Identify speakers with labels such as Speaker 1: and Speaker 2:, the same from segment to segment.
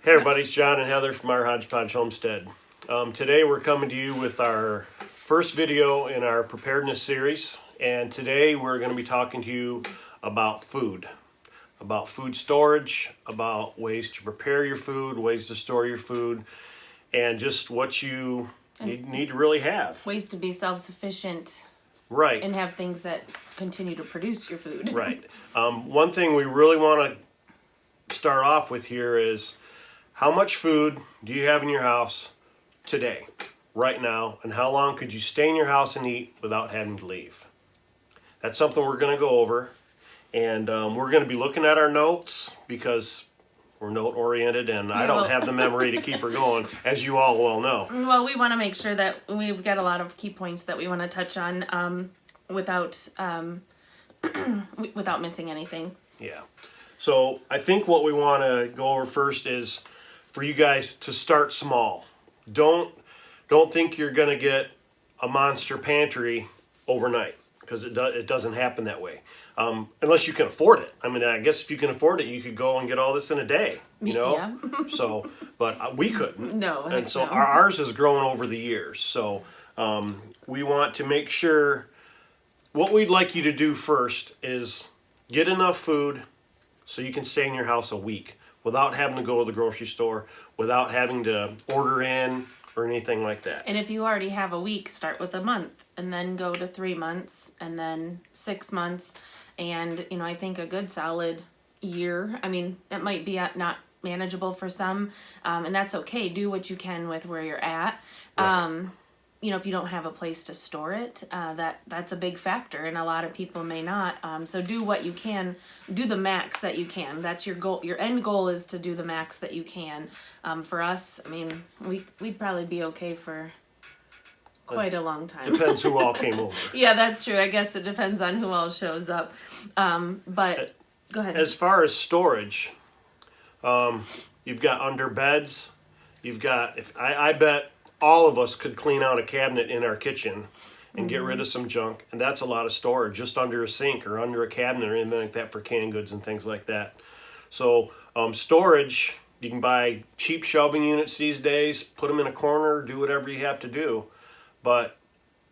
Speaker 1: Hey everybody, it's John and Heather from our Hodgepodge Homestead. Today we're coming to you with our first video in our Preparedness series, and today we're going to be talking to you about food storage, about ways to prepare your food, ways to store your food, and just what you need to really have.
Speaker 2: Ways to be self-sufficient.
Speaker 1: Right.
Speaker 2: And have things that continue to produce your food.
Speaker 1: Right. One thing we really want to start off with here is how much food do you have in your house today, right now, and how long could you stay in your house and eat without having to leave? That's something we're going to go over, and we're going to be looking at our notes because we're note-oriented, and I don't have the memory to keep her going, as you all well know.
Speaker 2: Well, we want to make sure that we've got a lot of key points that we want to touch on without missing anything.
Speaker 1: Yeah. So I think what we want to go over first is for you guys to start small. Don't think you're going to get a monster pantry overnight, because it doesn't happen that way. Unless you can afford it. I mean, I guess if you can afford it, you could go and get all this in a day, you know?
Speaker 2: Yeah.
Speaker 1: So, but we couldn't.
Speaker 2: No.
Speaker 1: And so
Speaker 2: no.
Speaker 1: ours has grown over the years. So we want to make sure, what we'd like you to do first is get enough food so you can stay in your house a week without having to go to the grocery store, without having to order in or anything like that.
Speaker 2: And if you already have a week, start with a month and then go to 3 months and then 6 months. And, you know, I think a good solid year, I mean, it might be not manageable for some, and that's okay. Do what you can with where you're at. Right. You know, if you don't have a place to store it, that's a big factor, and a lot of people may not. So do what you can, do the max that you can. That's your goal. Your end goal is to do the max that you can. For us, I mean, we'd probably be okay for quite a long time.
Speaker 1: Depends who all came over.
Speaker 2: Yeah, that's true. I guess it depends on who all shows up. But go ahead.
Speaker 1: As far as storage, you've got under beds. You've got, I bet all of us could clean out a cabinet in our kitchen and get rid of some junk, and that's a lot of storage just under a sink or under a cabinet or anything like that for canned goods and things like that. So storage, you can buy cheap shelving units these days, put them in a corner, do whatever you have to do, but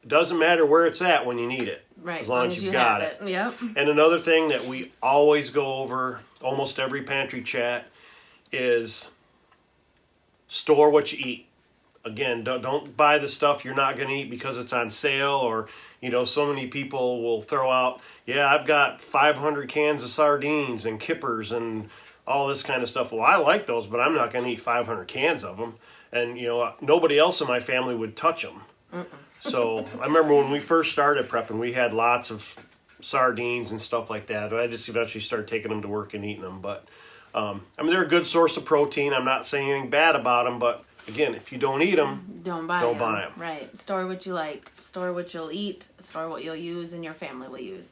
Speaker 1: it doesn't matter where it's at when you need it,
Speaker 2: right,
Speaker 1: as long as you've got it.
Speaker 2: Yep.
Speaker 1: And another thing that we always go over, almost every pantry chat, is store what you eat. Again, don't buy the stuff you're not going to eat because it's on sale, or, you know, so many people will throw out, yeah, I've got 500 cans of sardines and kippers and all this kind of stuff. Well, I like those, but I'm not going to eat 500 cans of them. And, you know, nobody else in my family would touch them. So I remember when we first started prepping, we had lots of sardines and stuff like that. I just eventually started taking them to work and eating them. But, I mean, they're a good source of protein. I'm not saying anything bad about them, but again, if you don't eat them,
Speaker 2: don't buy
Speaker 1: them.
Speaker 2: Right. Store what you like. Store what you'll eat. Store what you'll use and your family will use.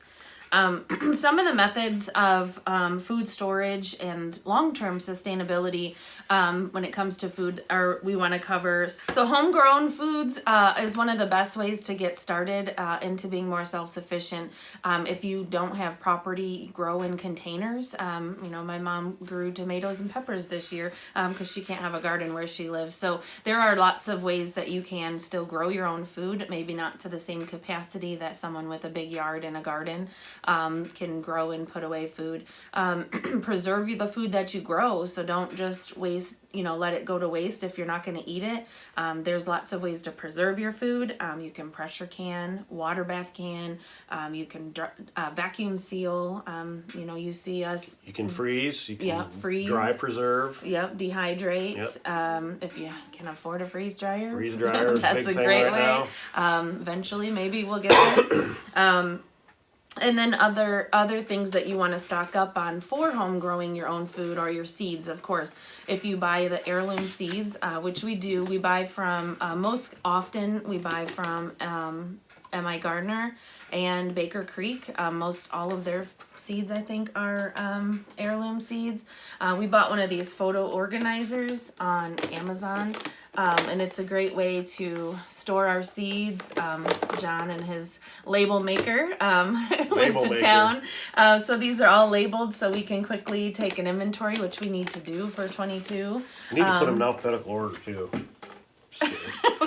Speaker 2: Some of the methods of food storage and long-term sustainability when it comes to food we want to cover. So homegrown foods is one of the best ways to get started into being more self-sufficient. If you don't have property, grow in containers. You know, my mom grew tomatoes and peppers this year because she can't have a garden where she lives. So there are lots of ways that you can still grow your own food, maybe not to the same capacity that someone with a big yard and a garden can grow and put away food. Preserve the food that you grow, so don't just waste, you know, let it go to waste if you're not going to eat it. There's lots of ways to preserve your food. You can pressure can, water bath can, you can vacuum seal. You know, you see us.
Speaker 1: You can freeze. You can
Speaker 2: freeze.
Speaker 1: Dry preserve.
Speaker 2: Yep, dehydrate.
Speaker 1: Yep.
Speaker 2: If you can afford a freeze dryer.
Speaker 1: Freeze dryer is
Speaker 2: that's
Speaker 1: a big
Speaker 2: a great
Speaker 1: thing right
Speaker 2: way.
Speaker 1: now.
Speaker 2: Eventually, maybe we'll get there. And then other things that you want to stock up on for home growing your own food are your seeds, of course. If you buy the heirloom seeds, which we do, we buy from, most often we buy from M.I. Gardner and Baker Creek. Most all of their seeds, I think, are heirloom seeds. We bought one of these photo organizers on Amazon, and it's a great way to store our seeds. John and his label maker went to town. So these are all labeled so we can quickly take an inventory, which we need to do for 22.
Speaker 1: You need to put them in alphabetical order, too.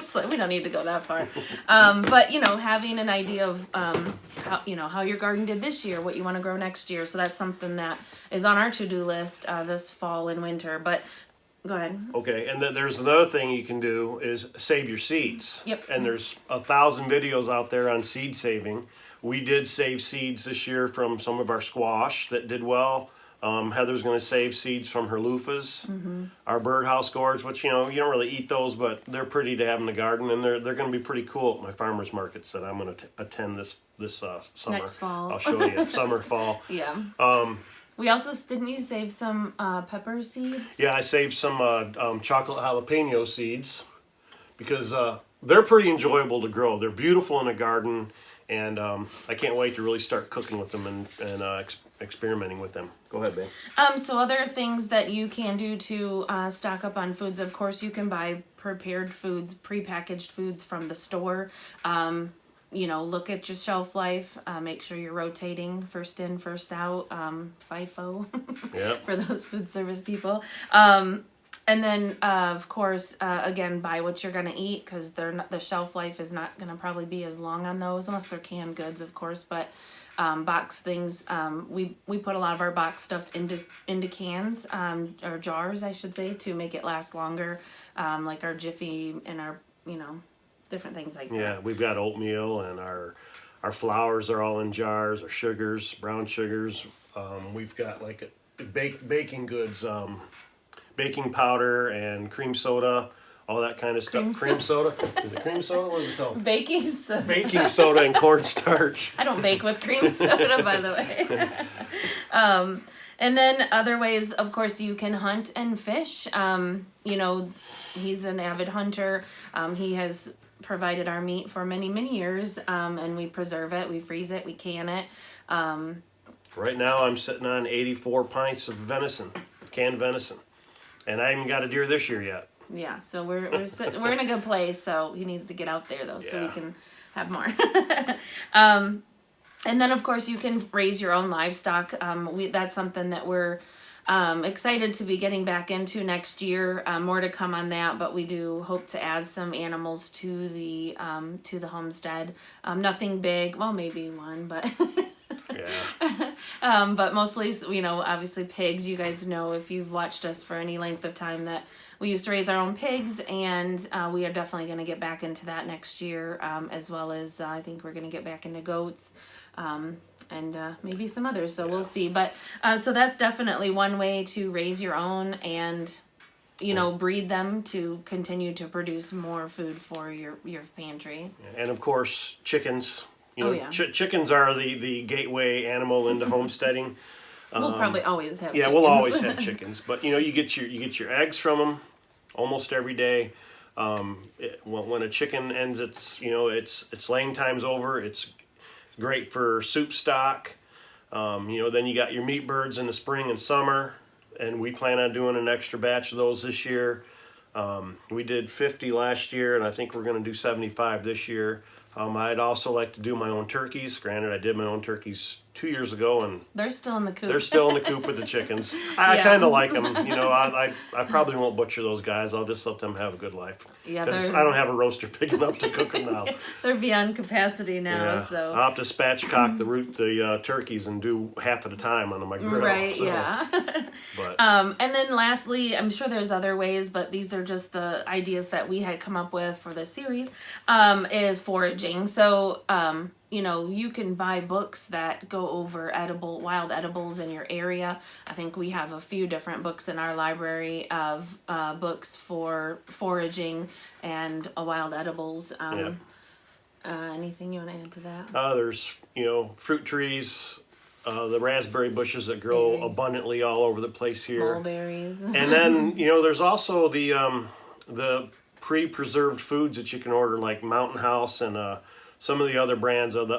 Speaker 2: So we don't need to go that far. But, having an idea of how your garden did this year, what you want to grow next year. So that's something that is on our to-do list this fall and winter. But go ahead.
Speaker 1: Okay, and then there's another thing you can do is save your seeds.
Speaker 2: Yep.
Speaker 1: And there's 1,000 videos out there on seed saving. We did save seeds this year from some of our squash that did well. Heather's going to save seeds from her loofahs, our birdhouse gourds, which, you don't really eat those, but they're pretty to have in the garden, and they're going to be pretty cool at my farmer's markets that I'm going to attend this summer.
Speaker 2: Next fall.
Speaker 1: I'll show you, summer, fall.
Speaker 2: Yeah. We also, didn't you save some pepper seeds?
Speaker 1: Yeah, I saved some chocolate jalapeno seeds because they're pretty enjoyable to grow. They're beautiful in a garden, and I can't wait to really start cooking with them and experimenting with them. Go ahead, babe.
Speaker 2: So other things that you can do to stock up on foods, of course, you can buy prepared foods, prepackaged foods from the store. Look at your shelf life. Make sure you're rotating, first in, first out, FIFO,
Speaker 1: Yep.
Speaker 2: for those food service people. And then, of course, again, buy what you're going to eat, because the shelf life is not going to probably be as long on those, unless they're canned goods, of course. But box things, we put a lot of our box stuff into cans, or jars, I should say, to make it last longer, like our Jiffy and our, different things like that.
Speaker 1: Yeah, we've got oatmeal, and our flours are all in jars, our sugars, brown sugars. We've got like baking goods, baking powder and cream soda, all that kind of stuff. Cream soda? Is it cream soda? What is it called?
Speaker 2: Baking soda.
Speaker 1: Baking soda and cornstarch.
Speaker 2: I don't bake with cream soda, by the way. And then other ways, of course, you can hunt and fish. He's an avid hunter. He has provided our meat for many, many years, and we preserve it, we freeze it, we can it.
Speaker 1: Right now I'm sitting on 84 pints of venison, canned venison. And I haven't got a deer this year yet.
Speaker 2: Yeah, so we're in a good place. So he needs to get out there though, so we can have more. And then of course you can raise your own livestock. That's something that we're excited to be getting back into next year. More to come on that, but we do hope to add some animals to the homestead. Nothing big. Well, maybe one, but.
Speaker 1: Yeah.
Speaker 2: But mostly, obviously pigs. You guys know, if you've watched us for any length of time, that we used to raise our own pigs, and we are definitely going to get back into that next year, as well as I think we're going to get back into goats, and maybe some others. So we'll see. But so that's definitely one way to raise your own and breed them to continue to produce more food for your pantry.
Speaker 1: And of course, chickens. Chickens are the gateway animal into homesteading.
Speaker 2: We'll probably always have.
Speaker 1: Yeah,
Speaker 2: chickens.
Speaker 1: we'll always have chickens, but you get your eggs from them almost every day. When a chicken ends its laying time's over, it's great for soup stock. Then you got your meat birds in the spring and summer, and we plan on doing an extra batch of those this year. We did 50 last year, and I think we're going to do 75 this year. I'd also like to do my own turkeys. Granted, I did my own turkeys 2 years ago, and
Speaker 2: they're still in the coop.
Speaker 1: They're still in the coop with the chickens. I kind of like them. I probably won't butcher those guys. I'll just let them have a good life.
Speaker 2: Yeah,
Speaker 1: I don't have a roaster big enough to cook them now.
Speaker 2: They're beyond capacity now.
Speaker 1: Yeah.
Speaker 2: So
Speaker 1: I'll have to spatchcock the turkeys and do half at a time on my grill.
Speaker 2: Right.
Speaker 1: So.
Speaker 2: Yeah.
Speaker 1: But
Speaker 2: and then lastly, I'm sure there's other ways, but these are just the ideas that we had come up with for this series. Is foraging. So you can buy books that go over wild edibles in your area. I think we have a few different books in our library of books for foraging and wild edibles. Anything you want to add to that?
Speaker 1: There's, fruit trees, the raspberry bushes that grow
Speaker 2: Berries.
Speaker 1: Abundantly all over the place here.
Speaker 2: Mulberries.
Speaker 1: And then, there's also the pre-preserved foods that you can order, like Mountain House and Some of the other brands of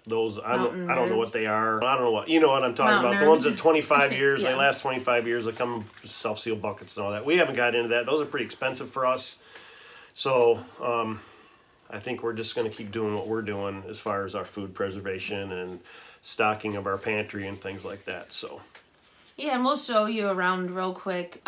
Speaker 1: those I don't know what
Speaker 2: Herbs.
Speaker 1: they are. I don't know what, you know what I'm talking
Speaker 2: Mountain
Speaker 1: about. The ones
Speaker 2: Herbs.
Speaker 1: that 25 years,
Speaker 2: Yeah.
Speaker 1: they last 25 years. They come in self-sealed buckets and all that. We haven't got into that. Those are pretty expensive for us. So I think we're just going to keep doing what we're doing as far as our food preservation and stocking of our pantry and things like that. So
Speaker 2: Yeah, and we'll show you around real quick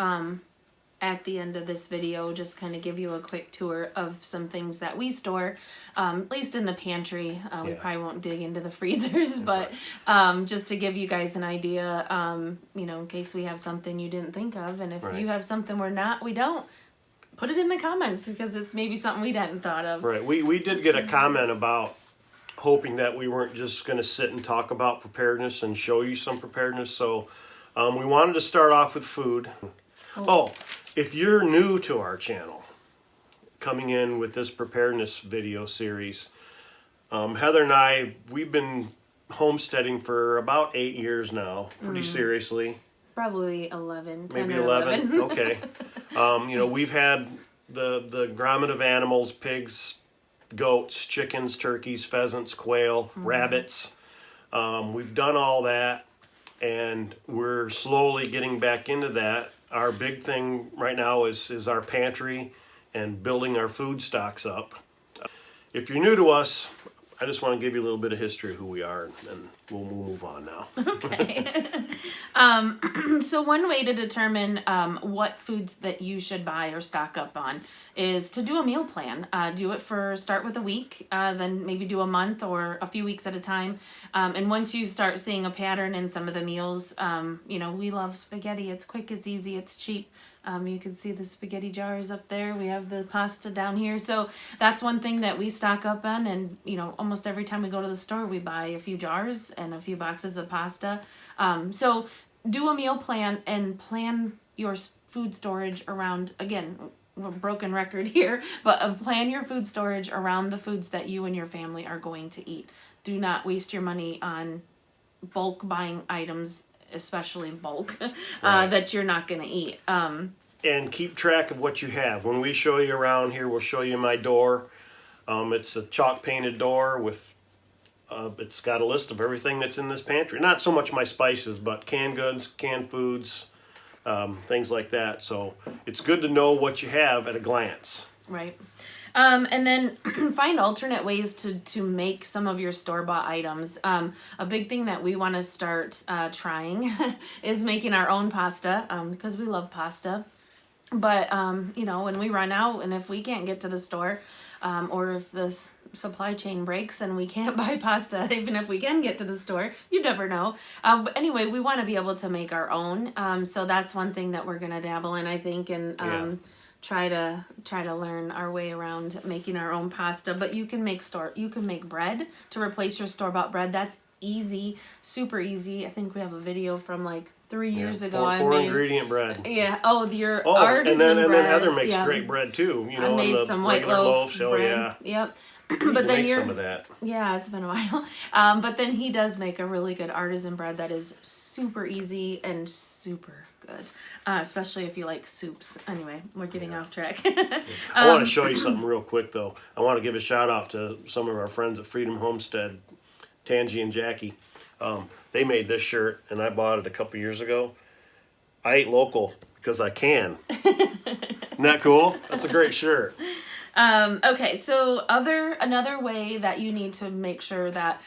Speaker 2: at the end of this video, just kind of give you a quick tour of some things that we store, at least in the pantry. We
Speaker 1: Yeah.
Speaker 2: probably won't dig into the freezers, but just to give you guys an idea, you know, in case we have something you didn't think of. And if
Speaker 1: Right.
Speaker 2: you have something we don't, put it in the comments because it's maybe something we hadn't thought of.
Speaker 1: right, we did get a comment about hoping that we weren't just going to sit and talk about preparedness and show you some preparedness. So we wanted to start off with food. Oh, if you're new to our channel, coming in with this preparedness video series, Heather and I, we've been homesteading for about 8 years now, pretty seriously.
Speaker 2: Probably 11, 10
Speaker 1: Maybe
Speaker 2: or 11.
Speaker 1: Okay. You know, we've had the grommet of animals, pigs, goats, chickens, turkeys, pheasants, quail, rabbits. We've done all that, and we're slowly getting back into that. Our big thing right now is our pantry and building our food stocks up. If you're new to us, I just want to give you a little bit of history of who we are, and we'll move on now.
Speaker 2: Okay. So one way to determine what foods that you should buy or stock up on is to do a meal plan. Start with a week, then maybe do a month or a few weeks at a time. And once you start seeing a pattern in some of the meals, you know, we love spaghetti. It's quick, it's easy, it's cheap. You can see the spaghetti jars up there. We have the pasta down here. So that's one thing that we stock up on. And, you know, almost every time we go to the store, we buy a few jars and a few boxes of pasta. So do a meal plan and plan your food storage around, again, we're broken record here, but plan your food storage around the foods that you and your family are going to eat. Do not waste your money on bulk buying items, especially bulk,
Speaker 1: Right.
Speaker 2: that you're not going to eat.
Speaker 1: And keep track of what you have. When we show you around here, we'll show you my door. It's a chalk painted door with, it's got a list of everything that's in this pantry. Not so much my spices, but canned goods, canned foods, things like that. So it's good to know what you have at a glance.
Speaker 2: Right. And then find alternate ways to make some of your store-bought items. A big thing that we want to start trying is making our own pasta, because we love pasta. But, you know, when we run out and if we can't get to the store, or if the supply chain breaks and we can't buy pasta, even if we can get to the store, you never know. But anyway, we want to be able to make our own. So that's one thing that we're going to dabble in, I think, and try to learn our way around making our own pasta. But you can make bread to replace your store-bought bread. That's easy, super easy. I think we have a video from like 3 years ago.
Speaker 1: Four ingredient bread.
Speaker 2: Yeah. Oh, your artisan bread.
Speaker 1: And then Heather makes great bread too. You know,
Speaker 2: I made
Speaker 1: on the
Speaker 2: some white
Speaker 1: regular
Speaker 2: loaf
Speaker 1: loaves.
Speaker 2: bread. Yep. But then
Speaker 1: make some of that.
Speaker 2: Yeah, it's been a while. But then he does make a really good artisan bread that is super easy and super good, especially if you like soups. Anyway, we're getting off track.
Speaker 1: I want to show you something real quick though. I want to give a shout out to some of our friends at Freedom Homestead, Tangi and Jackie. They made this shirt, and I bought it a couple years ago. I ate local because I can. Isn't that cool? That's a great shirt.
Speaker 2: Okay, so another way that you need to make sure that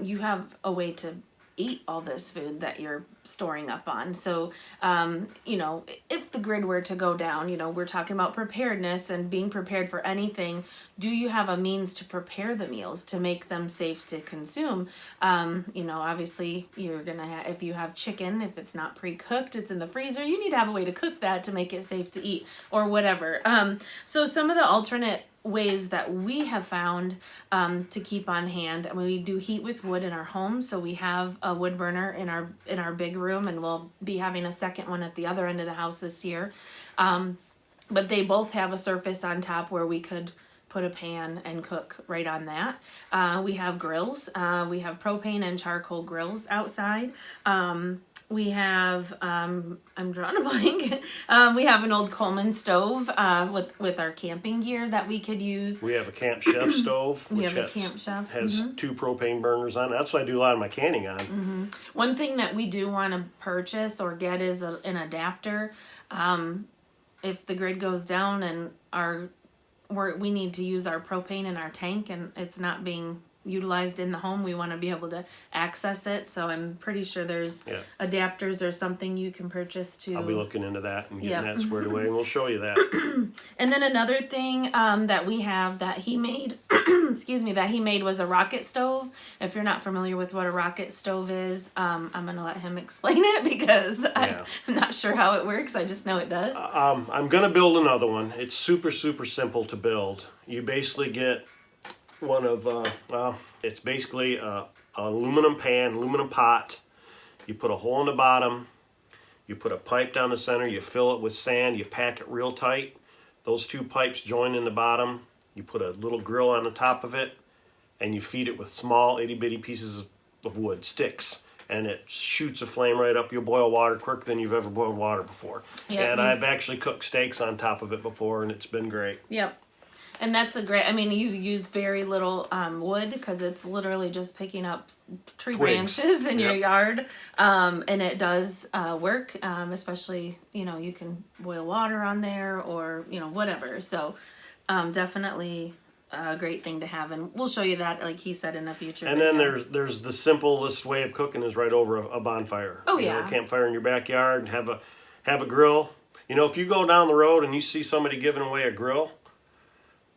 Speaker 2: you have a way to eat all this food that you're storing up on. So, you know, if the grid were to go down, you know, we're talking about preparedness and being prepared for anything. Do you have a means to prepare the meals to make them safe to consume? You know, obviously you're going to have, if you have chicken, if it's not pre-cooked, it's in the freezer, you need to have a way to cook that to make it safe to eat or whatever. So some of the alternate ways that we have found to keep on hand. I mean, we do heat with wood in our home, so we have a wood burner in our big room, and we'll be having a second one at the other end of the house this year. But they both have a surface on top where we could put a pan and cook right on that. We have grills. We have propane and charcoal grills outside. We have, I'm drawing a blank. We have an old Coleman stove with our camping gear that we could use.
Speaker 1: We have a Camp Chef stove,
Speaker 2: We
Speaker 1: which
Speaker 2: have a Camp Chef.
Speaker 1: has 2 propane burners on it. That's what I do a lot of my canning on.
Speaker 2: One thing that we do want to purchase or get is an adapter. If the grid goes down and we need to use our propane in our tank and it's not being utilized in the home, we want to be able to access it. So I'm pretty sure there's adapters or something you can purchase to.
Speaker 1: I'll be looking into that and getting that squared away, and we'll show you that.
Speaker 2: And then another thing that we have that he made, that he made was a rocket stove. If you're not familiar with what a rocket stove is, I'm going to let him explain it because I'm not sure how it works. I just know it does.
Speaker 1: I'm going to build another one. It's super, super simple to build. You basically get one of, it's basically a aluminum pan, aluminum pot. You put a hole in the bottom. You put a pipe down the center. You fill it with sand. You pack it real tight. Those 2 pipes join in the bottom. You put a little grill on the top of it, and you feed it with small itty-bitty pieces of wood, sticks, and it shoots a flame right up. You'll boil water quicker than you've ever boiled water before. Yep, and I've actually cooked steaks on top of it before, and it's been great.
Speaker 2: Yep. And that's a great, you use very little wood because it's literally just picking up tree branches in your yard. And it does work, especially, you can boil water on there or, whatever. So definitely a great thing to have. And we'll show you that, like he said, in the future.
Speaker 1: And then there's the simplest way of cooking is right over a bonfire.
Speaker 2: Oh,
Speaker 1: A campfire in your backyard, and have a grill. If you go down the road and you see somebody giving away a grill,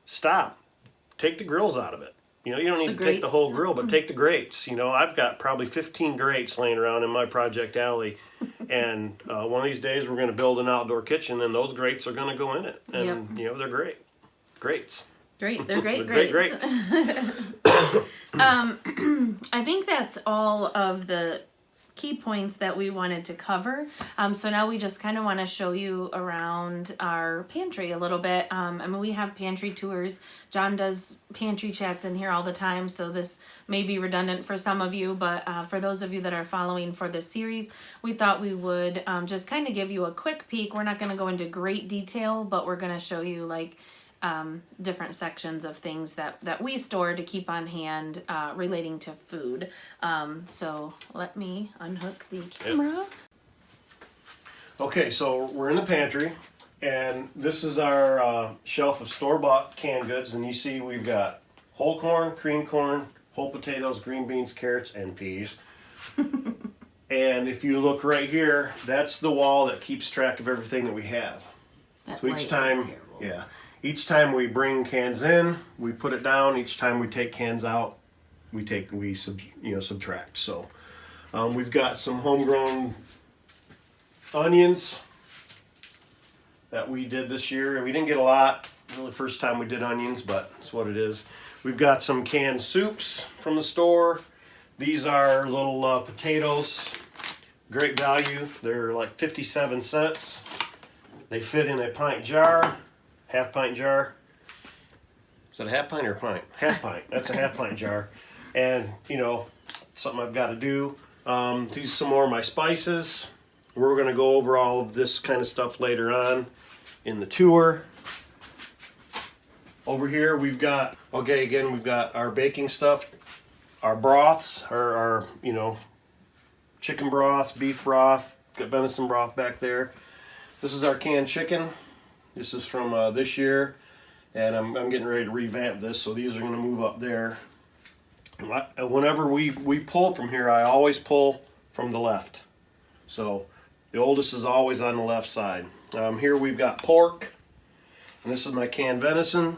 Speaker 1: stop. Take the grills out of it. You don't need to take the whole grill, but take the grates. I've got probably 15 grates laying around in my project alley. And one of these days we're going to build an outdoor kitchen, and those grates are going to go in it. And, they're great. Grates.
Speaker 2: Great. They're great
Speaker 1: grates.
Speaker 2: I think that's all of the key points that we wanted to cover. So now we just kind of want to show you around our pantry a little bit. We have pantry tours. John does pantry chats in here all the time, so this may be redundant for some of you, but for those of you that are following for this series, we thought we would just kind of give you a quick peek. We're not going to go into great detail, but we're going to show you different sections of things that we store to keep on hand relating to food. So let me unhook the camera.
Speaker 1: Okay, so we're in the pantry, and this is our shelf of store-bought canned goods, and you see we've got whole corn, cream corn, whole potatoes, green beans, carrots, and peas. And if you look right here, that's the wall that keeps track of everything that we have.
Speaker 2: That
Speaker 1: so each
Speaker 2: light
Speaker 1: time,
Speaker 2: is terrible.
Speaker 1: Each time we bring cans in, we put it down. Each time we take cans out, we subtract. So we've got some homegrown onions that we did this year. We didn't get a lot. Really the first time we did onions, but it's what it is. We've got some canned soups from the store. These are little potatoes. Great value. They're like 57 cents. They fit in a pint jar. Half pint jar. Is that a half pint or a pint? Half pint. That's a half pint jar. And, something I've got to do. These are some more of my spices. We're going to go over all of this kind of stuff later on in the tour. Over here we've got, we've got our baking stuff, our broths, our chicken broth, beef broth, got venison broth back there. This is our canned chicken. This is from this year, and I'm getting ready to revamp this, so these are going to move up there. Whenever we pull from here, I always pull from the left. So the oldest is always on the left side. Here we've got pork, and this is my canned venison.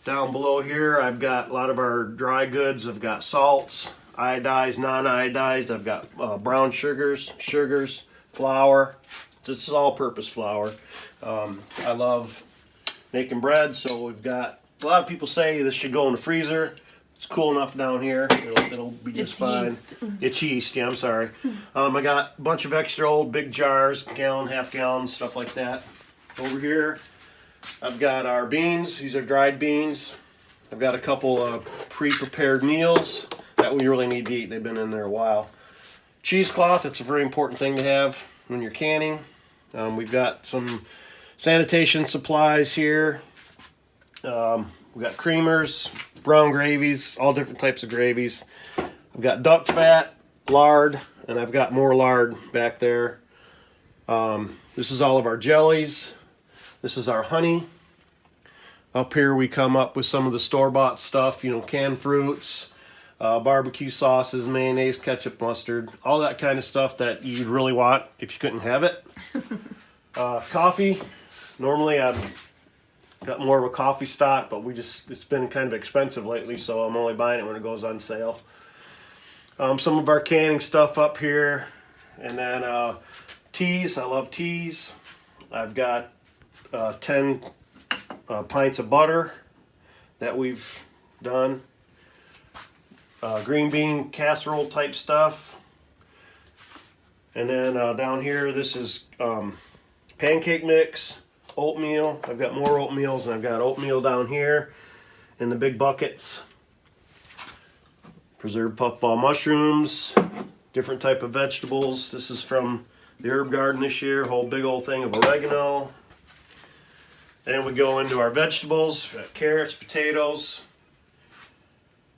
Speaker 1: Down below here, I've got a lot of our dry goods. I've got salts, iodized, non-iodized. I've got brown sugars, flour. This is all-purpose flour. I love making bread, so we've got, a lot of people say this should go in the freezer. It's cool enough down here. It'll be just fine.
Speaker 2: Yeast.
Speaker 1: It's yeast, I'm sorry. I got a bunch of extra old big jars, gallon, half gallon, stuff like that. Over here, I've got our beans. These are dried beans. I've got a couple of pre-prepared meals that we really need to eat. They've been in there a while. cheesecloth. It's a very important thing to have when you're canning. We've got some Sanitation Supplies here. We've got creamers, brown gravies, all different types of gravies. I've got duck fat, lard, and I've got more lard back there. This is all of our jellies. This is our honey. Up here we come up with some of the store-bought stuff, you know, canned fruits, barbecue sauces, mayonnaise, ketchup, mustard, all that kind of stuff that you'd really want if you couldn't have it. Coffee. Normally I've got more of a coffee stock, but it's been kind of expensive lately, so I'm only buying it when it goes on sale. Some of our canning stuff up here, and then teas. I love teas. I've got 10 pints of butter that we've done. Green bean casserole type stuff. And then down here, this is pancake mix, oatmeal. I've got more oatmeals, and I've got oatmeal down here in the big buckets. Preserved puffball mushrooms, different type of vegetables. This is from the herb garden this year, a whole big old thing of oregano. Then we go into our vegetables. We've got carrots, potatoes.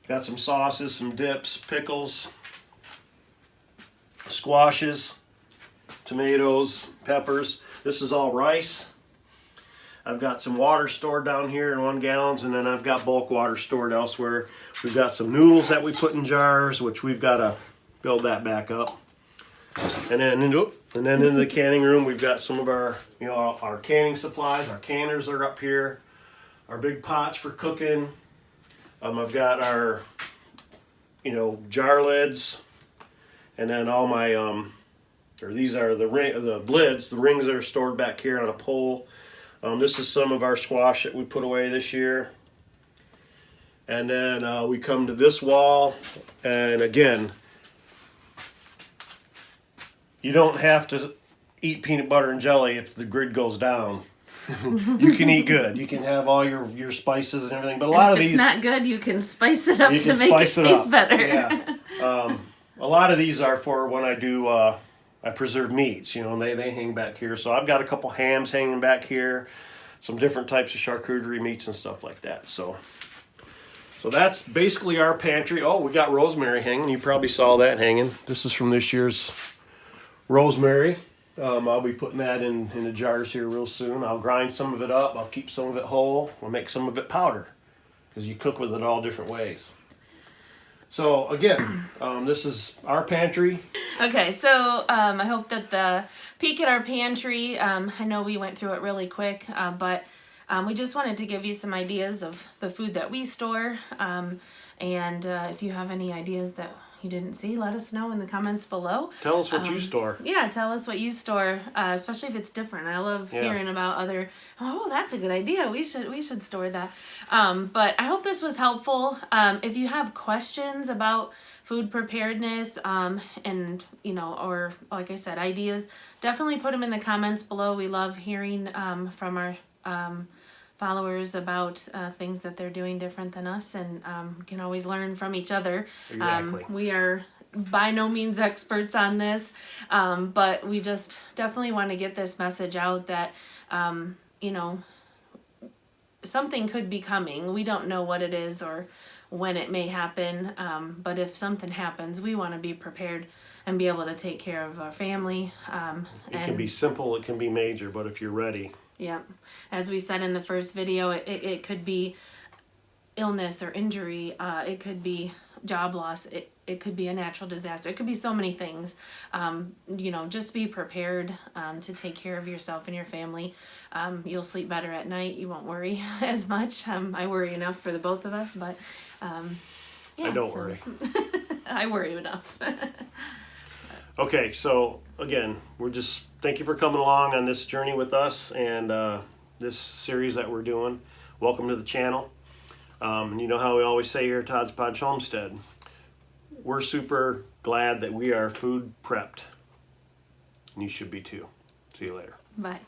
Speaker 1: Got some sauces, some dips, pickles, squashes, tomatoes, peppers. This is all rice. I've got some water stored down here in 1 gallons, and then I've got bulk water stored elsewhere. We've got some noodles that we put in jars, which we've got to build that back up. And then in the canning room, we've got some of our, you know, our canning supplies. Our canners are up here. Our big pots for cooking. I've got our, you know, jar lids, and then all my these are the lids. The rings that are stored back here on a pole. This is some of our squash that we put away this year. And then we come to this wall, and again, you don't have to eat peanut butter and jelly if the grid goes down. You can eat good. You can have all your spices and everything, but a lot of these,
Speaker 2: if it's not good, you can spice it up to make it taste better.
Speaker 1: Yeah. A lot of these are for when I do I preserve meats, you know, and they hang back here. So I've got a couple hams hanging back here, some different types of charcuterie meats and stuff like that. So that's basically our pantry. Oh, we got rosemary hanging. You probably saw that hanging. This is from this year's rosemary. I'll be putting that in the jars here real soon. I'll grind some of it up. I'll keep some of it whole. We'll make some of it powder, because you cook with it all different ways. So again, this is our pantry.
Speaker 2: Okay, so I hope that the peek at our pantry, I know we went through it really quick, but we just wanted to give you some ideas of the food that we store. And if you have any ideas that you didn't see, let us know in the comments below.
Speaker 1: Tell us what you store.
Speaker 2: Yeah, tell us what you store, especially if it's different. I love hearing about other, that's a good idea. We should store that. But I hope this was helpful. If you have questions about food preparedness, and, you know, or like I said, ideas, definitely put them in the comments below. We love hearing from our followers about things that they're doing different than us, and can always learn from each other.
Speaker 1: Exactly.
Speaker 2: We are by no means experts on this, but we just definitely want to get this message out that, you know, something could be coming. We don't know what it is or when it may happen, but if something happens, we want to be prepared and be able to take care of our family.
Speaker 1: It can be simple, it can be major, but if you're ready.
Speaker 2: Yeah. As we said in the first video, it could be illness or injury. It could be job loss. It could be a natural disaster. It could be so many things. You know, just be prepared to take care of yourself and your family. You'll sleep better at night. You won't worry as much. I worry enough for the both of us, but yeah.
Speaker 1: I don't worry.
Speaker 2: I worry enough.
Speaker 1: Okay, so again, thank you for coming along on this journey with us and this series that we're doing. Welcome to the channel. You know how we always say here at Todd's Podge Homestead, we're super glad that we are food prepped. And you should be too. See you later.
Speaker 2: Bye.